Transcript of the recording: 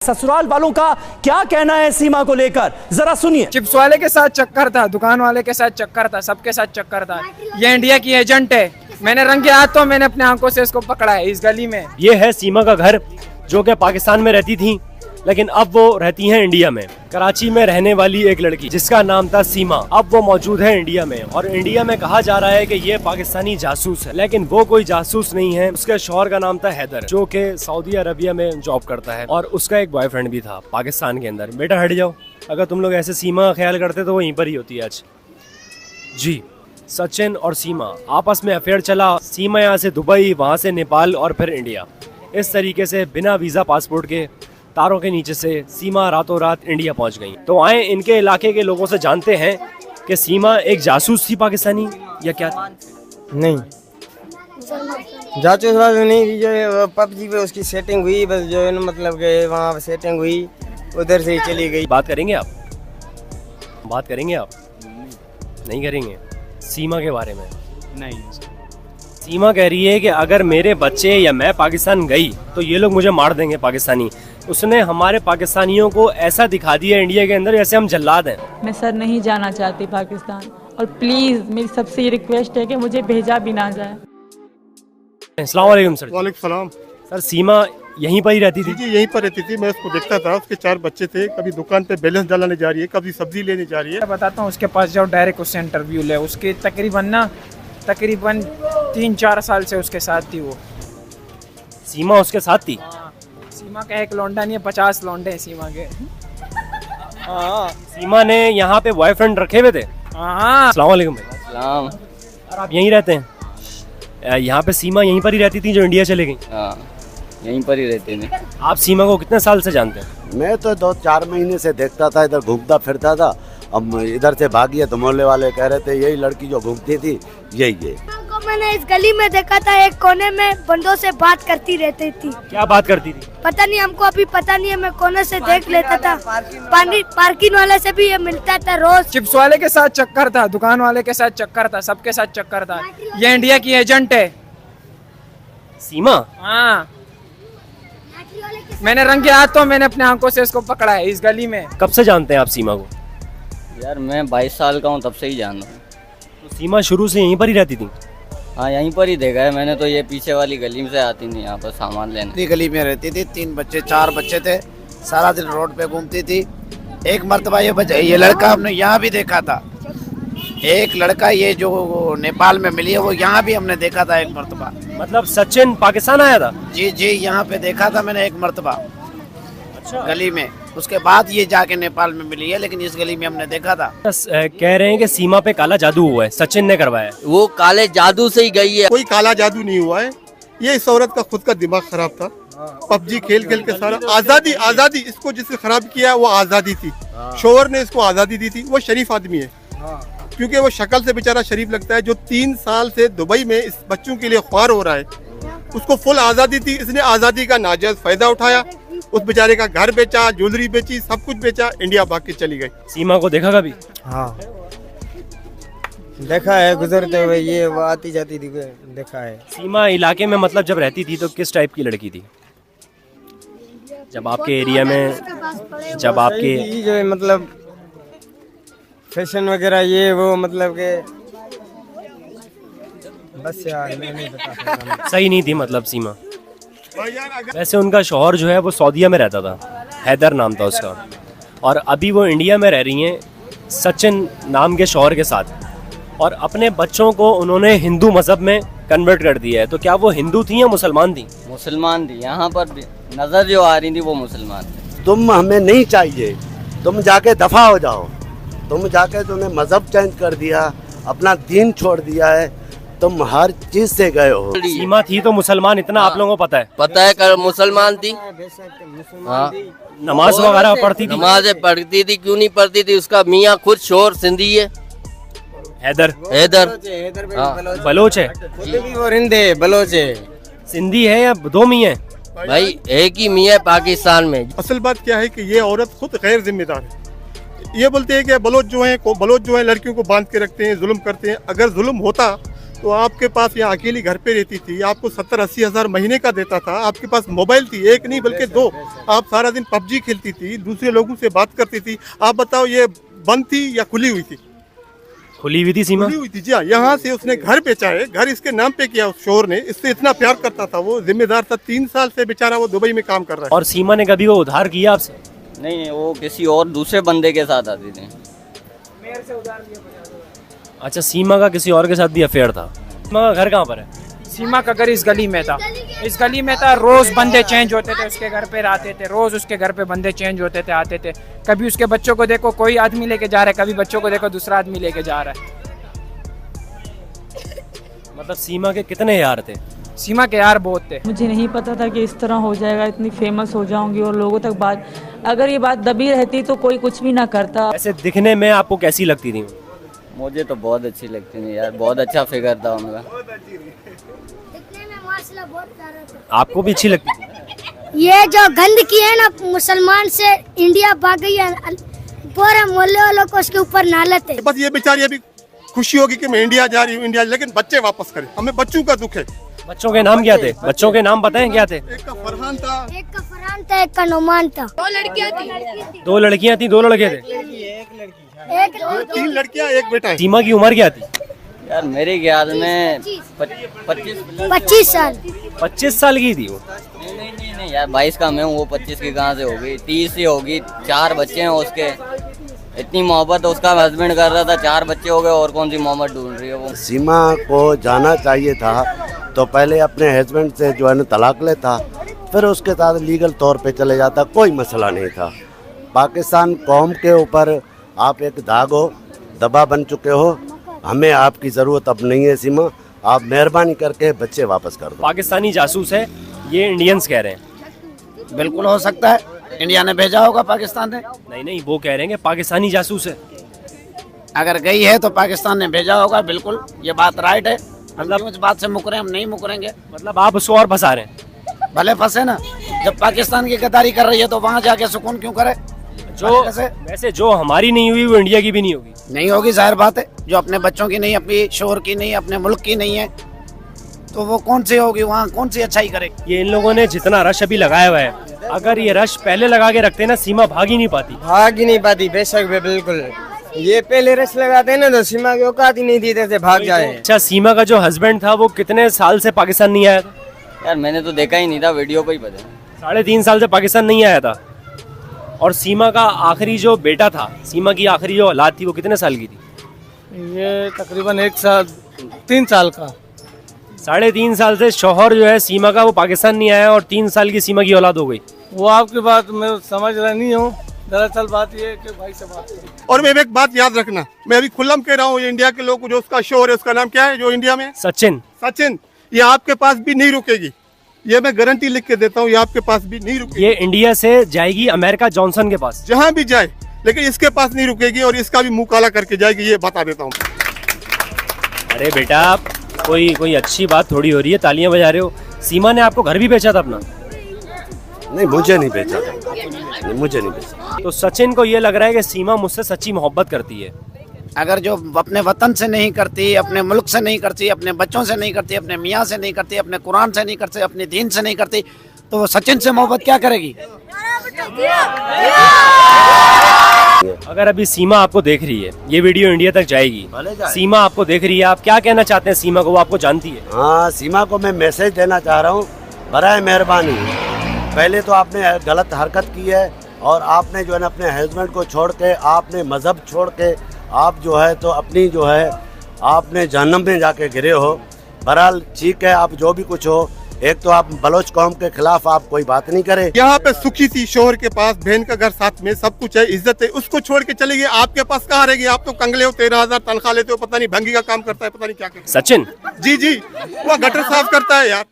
ससुराल वालों का क्या कहना है सीमा को लेकर, जरा सुनिए। चिप्स वाले के साथ चक्कर था, दुकान वाले के साथ चक्कर था, सबके साथ चक्कर था। ये इंडिया की एजेंट है। मैंने रंगे हाथों मैंने अपने आंखों से इसको पकड़ा है इस गली में। ये है सीमा का घर, जो कि पाकिस्तान में रहती थी लेकिन अब वो रहती हैं इंडिया में। कराची में रहने वाली एक लड़की जिसका नाम था सीमा, अब वो मौजूद है इंडिया में। और इंडिया में कहा जा रहा है कि ये पाकिस्तानी जासूस है, लेकिन वो कोई जासूस नहीं है। उसके शौहर का नाम था हैदर, जो कि सऊदी अरबिया में जॉब करता है, और उसका एक बॉयफ्रेंड भी था पाकिस्तान के अंदर। बेटा हट जाओ, अगर तुम लोग ऐसे सीमा का ख्याल करते तो वो यहीं पर ही होती है आज। जी, सचिन और सीमा आपस में अफेयर चला। सीमा यहाँ से दुबई, वहाँ से नेपाल और फिर इंडिया। इस तरीके से बिना वीज़ा पासपोर्ट के तारों के नीचे से सीमा रातों रात इंडिया पहुंच गई। तो आए इनके इलाके के लोगों से जानते हैं कि सीमा एक जासूस थी पाकिस्तानी या क्या थी? नहीं, जासूस वासूस नहीं थी। जो पबजी पे उसकी सेटिंग हुई, बस जो है ना, मतलब कि वहाँ सेटिंग हुई, उधर से ही चली गई। बात करेंगे आप? बात करेंगे आप? नहीं करेंगे सीमा के बारे में? नहीं, सीमा कह रही है कि अगर मेरे बच्चे या मैं पाकिस्तान गई तो ये लोग मुझे मार देंगे पाकिस्तानी। उसने हमारे पाकिस्तानियों को ऐसा दिखा दिया इंडिया के अंदर जैसे हम जल्लाद हैं। मैं सर नहीं जाना चाहती पाकिस्तान, और प्लीज मेरी सबसे ये रिक्वेस्ट है कि मुझे भेजा भी ना जाए। अस्सलाम वालेकुम सर। वालेकुम सलाम। सर सीमा यहीं पर ही रहती थी? जी यहीं पर रहती थी, मैं उसको देखता था। उसके 4 बच्चे थे, कभी दुकान पे बैलेंस डालने जा रही है, कभी सब्जी लेने जा रही है। मैं बताता हूँ, उसके पास जाओ, डायरेक्ट उससे इंटरव्यू ले। उसके तकरीबन 3-4 साल से उसके साथ थी वो। सीमा उसके साथ थी? सीमा का एक लौंडा नहीं है, 50 लौंडे हैं सीमा के। सीमा ने यहाँ पे बॉयफ्रेंड रखे हुए थे? अस्सलाम वालेकुम भाई। सलाम। और आप यहीं रहते हैं? यहाँ पे सीमा यहीं पर ही रहती थी जो इंडिया चले गई? हाँ, यहीं पर ही रहते हैं। आप सीमा को कितने साल से जानते हैं? मैं तो 2-4 महीने से देखता था, इधर घूमता फिरता था। अब इधर से भागी है तो मोहल्ले वाले कह रहे थे यही लड़की जो घूमती थी यही है। मैंने इस गली में देखा था, एक कोने में बंदों से बात करती रहती थी। क्या बात करती थी? पता नहीं, हमको अभी पता नहीं है। मैं कोने से देख लेता था। पार्किंग वाले से भी ये मिलता था रोज। चिप्स वाले के साथ चक्कर था, दुकान वाले के साथ चक्कर था, सबके साथ चक्कर था। ये इंडिया की एजेंट है। सीमा? हाँ, मैंने रंगे हाथों मैंने अपने आंखों से इसको पकड़ा है इस गली में। कब से जानते हैं आप सीमा को? यार मैं 22 साल का हूँ, तब से ही जान रहा हूँ। तो सीमा शुरू से यहीं पर ही रहती थी? हाँ, यहीं पर ही देखा है मैंने तो। ये पीछे वाली गली में से आती थी यहाँ पर सामान लेने। गली में रहती थी, 4 बच्चे थे, सारा दिन रोड पे घूमती थी। एक मर्तबा ये लड़का हमने यहाँ भी देखा था। एक लड़का ये जो नेपाल में मिली है वो यहाँ भी हमने देखा था एक मर्तबा। मतलब सचिन पाकिस्तान आया था? जी, यहाँ पे देखा था मैंने एक मर्तबा। अच्छा। गली में। उसके बाद ये जाके नेपाल में मिली है, लेकिन इस गली में हमने देखा था। कह रहे हैं कि सीमा पे काला जादू हुआ है, सचिन ने करवाया। वो काले जादू से ही गई है। कोई काला जादू नहीं हुआ है, ये इस औरत का खुद का दिमाग खराब था। पबजी खेल खेल के सारा आजादी इसको जिसने खराब किया वो आजादी थी। शोहर ने इसको आजादी दी थी। वो शरीफ आदमी है, क्योंकि वो शक्ल से बेचारा शरीफ लगता है। जो 3 साल से दुबई में इस बच्चों के लिए ख्वार हो रहा है, उसको फुल आजादी थी। इसने आजादी का नाजायज फायदा उठाया। उस बेचारे का घर बेचा, ज्वेलरी बेची, सब कुछ बेचा, इंडिया भाग के चली गई। सीमा को देखा कभी? हाँ, देखा है गुजरते हुए, ये वो आती जाती थी, देखा है। सीमा इलाके में मतलब जब रहती थी तो किस टाइप की लड़की थी? जब आपके एरिया में, जब आपके जो मतलब फैशन वगैरह ये वो, मतलब के बस यार मैं नहीं बता सकता। सही नहीं थी मतलब सीमा। वैसे उनका शौहर जो है वो सऊदीया में रहता था, हैदर नाम था उसका, और अभी वो इंडिया में रह रही हैं सचिन नाम के शौहर के साथ। और अपने बच्चों को उन्होंने हिंदू मजहब में कन्वर्ट कर दिया है। तो क्या वो हिंदू थी या मुसलमान थी? मुसलमान थी। यहाँ पर नजर जो आ रही थी वो मुसलमान थी। तुम हमें नहीं चाहिए, तुम जाके दफा हो जाओ। तुम जाके तुमने मजहब चेंज कर दिया, अपना दीन छोड़ दिया है, तुम हर चीज से गए हो। सीमा थी तो मुसलमान, इतना आप लोगों को पता है? पता है, कर मुसलमान थी। हाँ, नमाज वगैरह पढ़ती थी? नमाजें पढ़ती थी, क्यों नहीं पढ़ती थी? उसका मियाँ खुद शोर सिंधी है, हैदर। बलोच है? वो रिंदे बलोच है। सिंधी है या दो मियाँ? भाई एक ही मियाँ पाकिस्तान में। असल बात क्या है कि ये औरत खुद गैर जिम्मेदार है। ये बोलते हैं कि बलोच जो है लड़कियों को बांध के रखते हैं, जुल्म करते हैं। अगर जुल्म होता तो आपके पास यहाँ अकेली घर पे रहती थी, आपको 70-80 हज़ार महीने का देता था, आपके पास मोबाइल थी, एक नहीं बल्कि 2, आप सारा दिन पबजी खेलती थी, दूसरे लोगों से बात करती थी। आप बताओ ये बंद थी या खुली हुई थी? खुली हुई थी सीमा। खुली हुई थी जी हाँ। यहाँ से उसने घर बेचा है, घर इसके नाम पे किया उस शोहर ने, इससे इतना प्यार करता था, वो जिम्मेदार था। 3 साल से बेचारा वो दुबई में काम कर रहा है। और सीमा ने कभी वो उधार किया आपसे? नहीं, वो किसी और दूसरे बंदे के साथ आती थी। अच्छा, सीमा का किसी और के साथ भी अफेयर था। सीमा का घर कहाँ पर है? सीमा का घर इस गली में था, इस गली में था। रोज बंदे चेंज होते थे, उसके घर पे आते थे, रोज उसके घर पे बंदे चेंज होते थे, आते थे। कभी उसके बच्चों को देखो कोई आदमी लेके जा रहा है, कभी बच्चों को देखो दूसरा आदमी लेके जा रहा है। मतलब सीमा के कितने यार थे? सीमा के यार बहुत थे। मुझे नहीं पता था कि इस तरह हो जाएगा, इतनी फेमस हो जाऊंगी और लोगों तक बात, अगर ये बात दबी रहती तो कोई कुछ भी ना करता। ऐसे दिखने में आपको कैसी लगती थी? मुझे तो बहुत अच्छी लगती थी यार, बहुत अच्छा फिगर था उनका। आपको भी अच्छी लगती थी? ये जो गंदगी है ना, मुसलमान से इंडिया भाग गई है, पूरे मोहल्ले वालों को उसके ऊपर नालत है। बस ये बेचारी अभी खुशी होगी कि मैं इंडिया जा रही हूँ, इंडिया, लेकिन बच्चे वापस करें, हमें बच्चों का दुख है। बच्चों के नाम क्या थे? बच्चों के नाम बताएं क्या थे? एक का फरहान था, एक का फरहान था, एक का नुमान था। 2 लड़कियां थी, 2 लड़के थे। 3 लड़कियां, 1 बेटा है। सीमा की उम्र क्या थी? यार मेरे ख्याल में 25 साल। 25 साल की थी वो। नहीं यार, 22 का मैं हूँ, वो 25 की कहाँ से होगी? 30 ही होगी। 4 बच्चे हैं उसके, इतनी मोहब्बत उसका हस्बैंड कर रहा था, 4 बच्चे हो गए, और कौन सी मोहब्बत ढूंढ रही है वो? सीमा को जाना चाहिए था तो पहले अपने हस्बैंड से जो है ना तलाक लेता, फिर उसके साथ लीगल तौर पे चले जाता, कोई मसला नहीं था। पाकिस्तान कौम के ऊपर आप एक दाग हो, दबा बन चुके हो, हमें आपकी ज़रूरत अब नहीं है सीमा, आप मेहरबानी करके बच्चे वापस कर दो। पाकिस्तानी जासूस है ये इंडियंस कह रहे हैं। बिल्कुल हो सकता है, इंडिया ने भेजा होगा पाकिस्तान ने। नहीं, वो कह रहे हैं कि पाकिस्तानी जासूस है। अगर गई है तो पाकिस्तान ने भेजा होगा, बिल्कुल ये बात राइट है। मतलब इस बात से मुकरे हम नहीं मुकरेंगे। मतलब आप उसको और फंसा रहे हैं? भले फंसे ना, जब पाकिस्तान की गद्दारी कर रही है तो वहाँ जाके सुकून क्यों करे? जो वैसे जो हमारी नहीं हुई वो इंडिया की भी नहीं होगी। नहीं होगी, जाहिर बात है। जो अपने बच्चों की नहीं, अपनी शोहर की नहीं, अपने मुल्क की नहीं है, तो वो कौन सी होगी? वहाँ कौन सी अच्छाई करेगी? ये इन लोगों ने जितना रश अभी लगाया हुआ है, अगर ये रश पहले लगा के रखते ना, सीमा भाग ही नहीं पाती। भाग ही नहीं पाती, बेशक बिल्कुल। ये पहले रश लगाते ना तो सीमा की औकात ही नहीं देते थे भाग जाए। अच्छा, सीमा का जो हस्बैंड था वो कितने साल से पाकिस्तान नहीं आया था? यार मैंने तो देखा ही नहीं था, वीडियो पे ही पता। 3.5 साल से पाकिस्तान नहीं आया था। और सीमा का आखिरी जो बेटा था, सीमा की आखिरी जो औलाद थी, वो कितने साल की थी? ये तकरीबन 3 साल का। 3.5 साल से शौहर जो है सीमा का वो पाकिस्तान नहीं आया और 3 साल की सीमा की औलाद हो गई। वो आपकी बात मैं समझ रहा नहीं हूँ, दरअसल बात ये है कि भाई से बात करो। और मैं एक बात याद रखना, मैं अभी खुल्लम कह रहा हूँ, ये इंडिया के लोग, जो उसका शोहर है उसका नाम क्या है जो इंडिया में? सचिन। ये आपके पास भी नहीं रुकेगी, ये मैं गारंटी लिख के देता हूँ, ये आपके पास भी नहीं रुकेगी। ये इंडिया से जाएगी अमेरिका जॉनसन के पास, जहाँ भी जाए, लेकिन इसके पास नहीं रुकेगी और इसका भी मुंह काला करके जाएगी, ये बता देता हूँ। अरे बेटा, कोई अच्छी बात थोड़ी हो रही है, तालियां बजा रहे हो। सीमा ने आपको घर भी बेचा था अपना? नहीं, मुझे नहीं बेचा था, नहीं, मुझे नहीं बेचा। तो सचिन को ये लग रहा है कि सीमा मुझसे सच्ची मोहब्बत करती है। अगर जो अपने वतन से नहीं करती, अपने मुल्क से नहीं करती, अपने बच्चों से नहीं करती, अपने मियाँ से नहीं करती, अपने कुरान से नहीं करती, अपने दीन से नहीं करती, तो वो सचिन से मोहब्बत क्या करेगी? अगर अभी सीमा आपको देख रही है, ये वीडियो इंडिया तक जाएगी, सीमा आपको देख रही है, आप क्या कहना चाहते हैं सीमा को? वो आपको जानती है। हाँ, सीमा को मैं मैसेज देना चाह रहा हूँ, बराए मेहरबानी, पहले तो आपने गलत हरकत की है और आपने जो है ना अपने हस्बैंड को छोड़ के, आपने मज़हब छोड़ के, आप जो है तो अपनी जो है आपने जहन्नम में जाके गिरे हो। बहरहाल ठीक है, आप जो भी कुछ हो, एक तो आप बलोच कौम के खिलाफ आप कोई बात नहीं करें। यहाँ पे सुखी थी, शोहर के पास बहन का घर साथ में, सब कुछ है, इज्जत है, उसको छोड़ के चली गई। आपके पास कहाँ रहेगी? आप तो कंगले हो, 13,000 तनख्वाह लेते हो, पता नहीं भंगी का काम करता है, पता नहीं क्या करता है। सचिन जी, वो गटर साफ करता है यार।